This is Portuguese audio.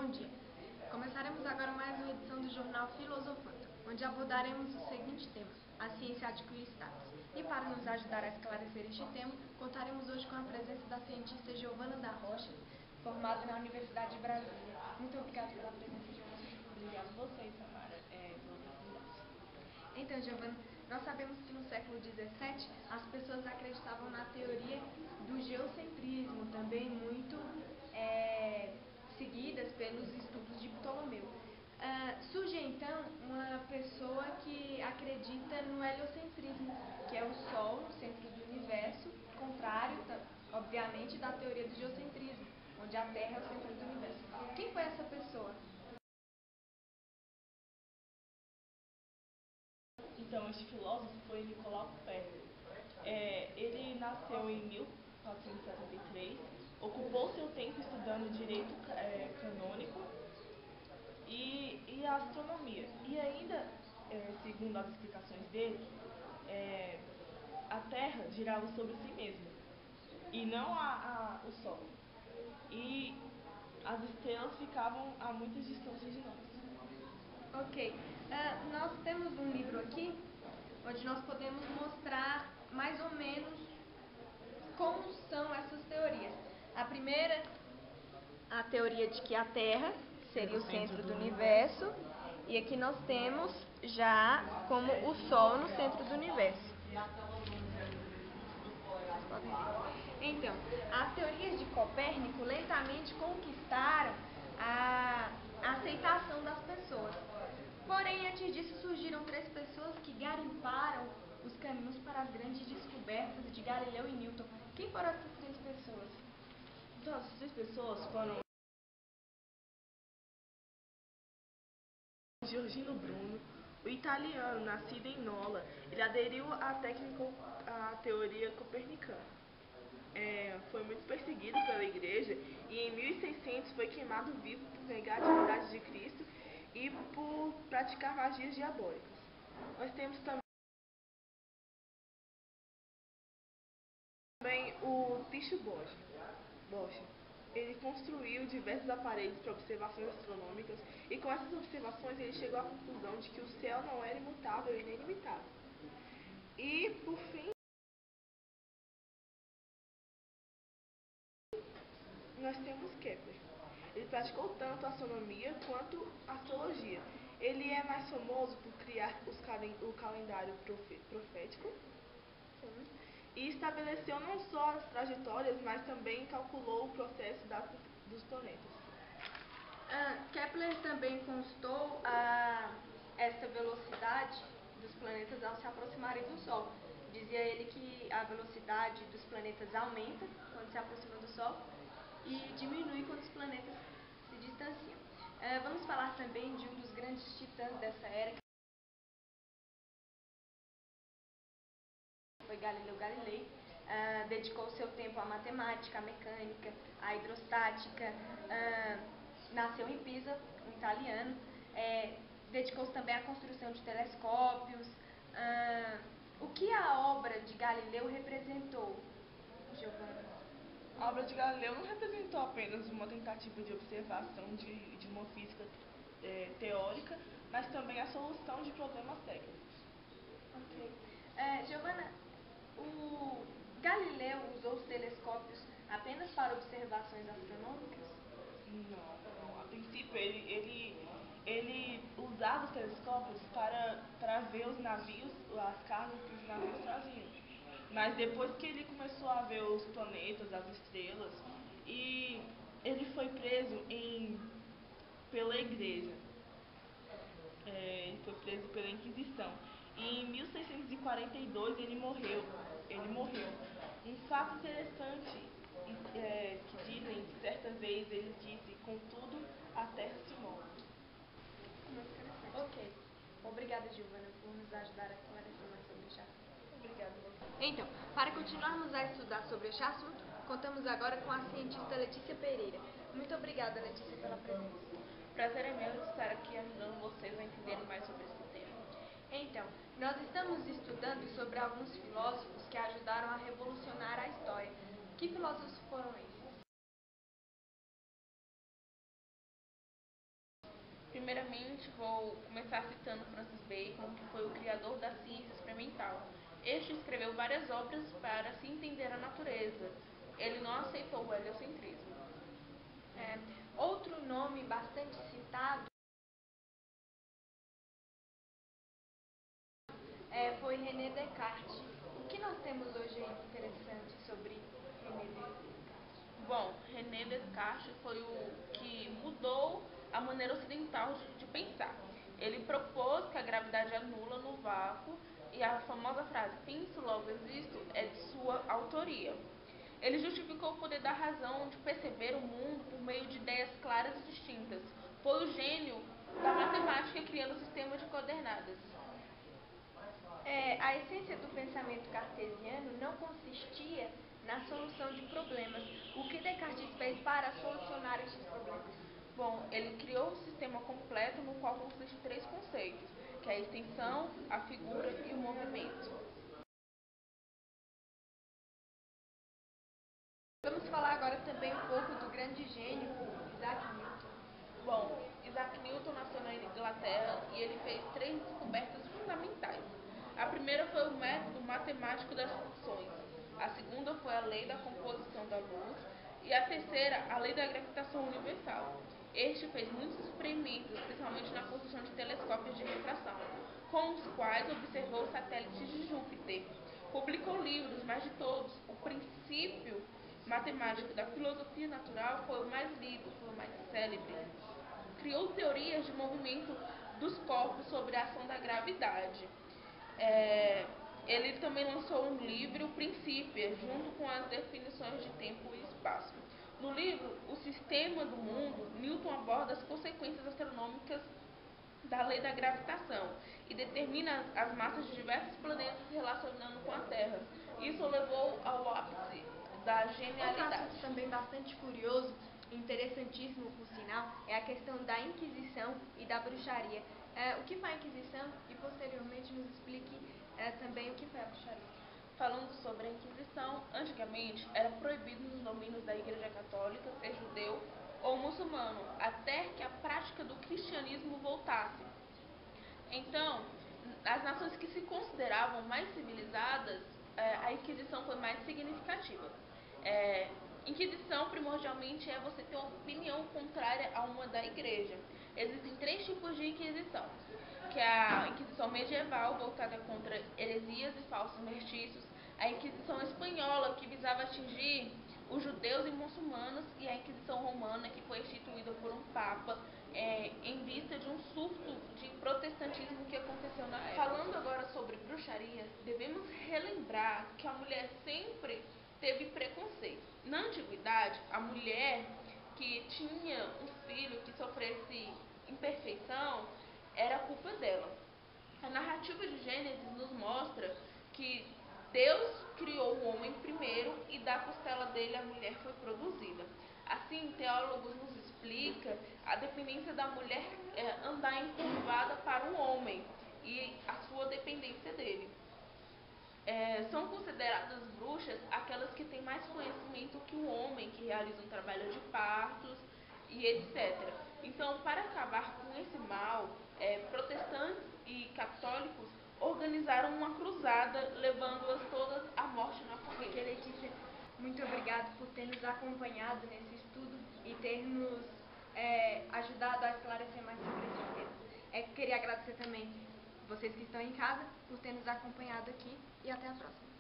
Bom dia. Começaremos agora mais uma edição do jornal Filosofando, onde abordaremos o seguinte tema: a ciência adquire status. E para nos ajudar a esclarecer este tema, contaremos hoje com a presença da cientista Giovana da Rocha, formada na Universidade de Brasília. Muito obrigada pela presença, Giovana. Obrigada a vocês, Samara, pela oportunidade. Então, Giovana, nós sabemos que no século XVII as pessoas acreditavam na teoria do geocentrismo, também muito seguidas pelos estudos de Ptolomeu. Surge então uma pessoa que acredita no heliocentrismo, que é o Sol no centro do universo, contrário, obviamente, da teoria do geocentrismo, onde a Terra é o centro do universo. Quem foi essa pessoa? Então, este filósofo foi Nicolau Copérnico. Ele nasceu em 1473, ocupou seu tempo estudando direito canônico e astronomia. E ainda, segundo as explicações dele, a Terra girava sobre si mesma e não o Sol. E as estrelas ficavam a muitas distâncias de nós. Ok. Nós temos um livro aqui onde nós podemos mostrar mais ou menos como são essas teorias. A primeira, a teoria de que a Terra seria o centro do universo, e aqui nós temos já como o Sol no centro do universo. Então, as teorias de Copérnico lentamente conquistaram a aceitação das pessoas. Porém, antes disso, surgiram três pessoas que garimparam os caminhos para as grandes descobertas de Galileu e Newton. Quem foram essas três pessoas? Então, essas três pessoas foram Giordino Bruno, o italiano, nascido em Nola. Ele aderiu à teoria copernicana. Foi muito perseguido pela igreja e em 1600 foi queimado vivo por negar a divindade de Cristo e por praticar magias diabólicas. Nós temos também o Tycho Bosch. Ele construiu diversos aparelhos para observações astronômicas e com essas observações ele chegou à conclusão de que o céu não era imutável e nem limitável. E, por fim, nós temos Kepler. Ele praticou tanto a astronomia quanto a astrologia. Ele é mais famoso por criar o calendário profético e estabeleceu não só as trajetórias, mas também calculou o processo dos planetas. Kepler também constou esta velocidade dos planetas ao se aproximarem do Sol. Dizia ele que a velocidade dos planetas aumenta quando se aproxima do Sol e diminui quando os planetas se distanciam. Vamos falar também de um dos grandes titãs dessa era, que foi Galileu Galilei. Dedicou seu tempo à matemática, à mecânica, à hidrostática. Nasceu em Pisa, um italiano. Dedicou-se também à construção de telescópios. O que a obra de Galileu representou, Giovana? A obra de Galileu não representou apenas uma tentativa de observação de uma física teórica, mas também a solução de problemas técnicos. Ok. Giovana, o Galileu usou os telescópios apenas para observações astronômicas? Não. A princípio ele usava os telescópios para ver os navios, as cargas que os navios traziam. Mas depois que ele começou a ver os planetas, as estrelas, e ele foi preso pela igreja. Ele foi preso pela Inquisição. E em 1642 ele morreu. Um fato interessante que dizem que certa vez ele disse: "Contudo, a terra se move". Muito interessante. Ok. Obrigada, Giovana, por nos ajudar a esclarecer mais sobre este assunto. Obrigada a você. Então, para continuarmos a estudar sobre este assunto, contamos agora com a cientista Letícia Pereira. Muito obrigada, Letícia, pela presença. Prazer é meu, espero que ajudando vocês a entenderem mais sobre esse tema. Então, nós estamos estudando sobre alguns filósofos que ajudaram a revolucionar a história. Que filósofos foram esses? Primeiramente, vou começar citando Francis Bacon, que foi o criador da ciência experimental. Este escreveu várias obras para se entender a natureza. Ele não aceitou o heliocentrismo. Outro nome bastante citado foi René Descartes. O que nós temos hoje interessante sobre René Descartes? Bom, René Descartes foi o que mudou a maneira ocidental de pensar. Ele propôs que a gravidade anula no vácuo e a famosa frase penso, logo existo é de sua autoria. Ele justificou o poder da razão de perceber o mundo por meio de ideias claras e distintas. Foi o gênio da matemática criando o sistema de coordenadas. A essência do pensamento cartesiano não consistia na solução de problemas. O que Descartes fez para solucionar estes problemas? Bom, ele criou um sistema completo no qual consiste três conceitos, que é a extensão, a figura e o movimento. Vamos falar agora também um pouco do grande gênio Isaac Newton. Bom, Isaac Newton nasceu na Inglaterra e ele fez três descobertas fundamentais. A primeira foi o método matemático das funções, a segunda foi a lei da composição da luz e a terceira, a lei da gravitação universal. Este fez muitos experimentos, principalmente na construção de telescópios de refração, com os quais observou os satélites de Júpiter. Publicou livros, mas de todos, o princípio matemático da filosofia natural foi o mais lido, foi o mais célebre. Criou teorias de movimento dos corpos sobre a ação da gravidade. Ele também lançou um livro, o Princípio, junto com as definições de tempo e espaço. No livro O Sistema do Mundo, Newton aborda as consequências astronômicas da lei da gravitação e determina as massas de diversos planetas se relacionando com a Terra. Isso o levou ao ápice da genialidade. Outro assunto também bastante curioso, interessantíssimo por sinal, é a questão da Inquisição e da bruxaria. O que foi a Inquisição e posteriormente nos explique também o que foi a bruxaria. Falando sobre a Inquisição, antigamente era proibido nos domínios da Igreja Católica ser judeu ou muçulmano, até que a prática do cristianismo voltasse. Então, as nações que se consideravam mais civilizadas, a Inquisição foi mais significativa. Inquisição, primordialmente, é você ter uma opinião contrária a uma da igreja. Existem três tipos de Inquisição, que é a Inquisição medieval, voltada contra heresias e falsos mestiços, a Inquisição espanhola, que visava atingir os judeus e muçulmanos, e a Inquisição romana, que foi instituída por um papa em vista de um surto de protestantismo que aconteceu na época. Falando agora sobre bruxaria, devemos relembrar que a mulher sempre teve preconceito. Na antiguidade, a mulher que tinha um filho que sofresse imperfeição era culpa dela. A narrativa de Gênesis nos mostra que Deus criou o homem primeiro e da costela dele a mulher foi produzida. Assim, teólogos nos explica a dependência da mulher andar encurvada para o homem e a sua dependência dele. São consideradas bruxas aquelas que têm mais conhecimento que o homem, que realiza um trabalho de partos e etc. Então, para acabar com esse mal, protestantes e católicos organizaram uma cruzada, levando-as todas à morte na fogueira. Letícia, muito obrigado por ter nos acompanhado nesse estudo e ter nos ajudado a esclarecer mais sobre esse tema. Queria agradecer também vocês que estão em casa por ter nos acompanhado aqui e até a próxima.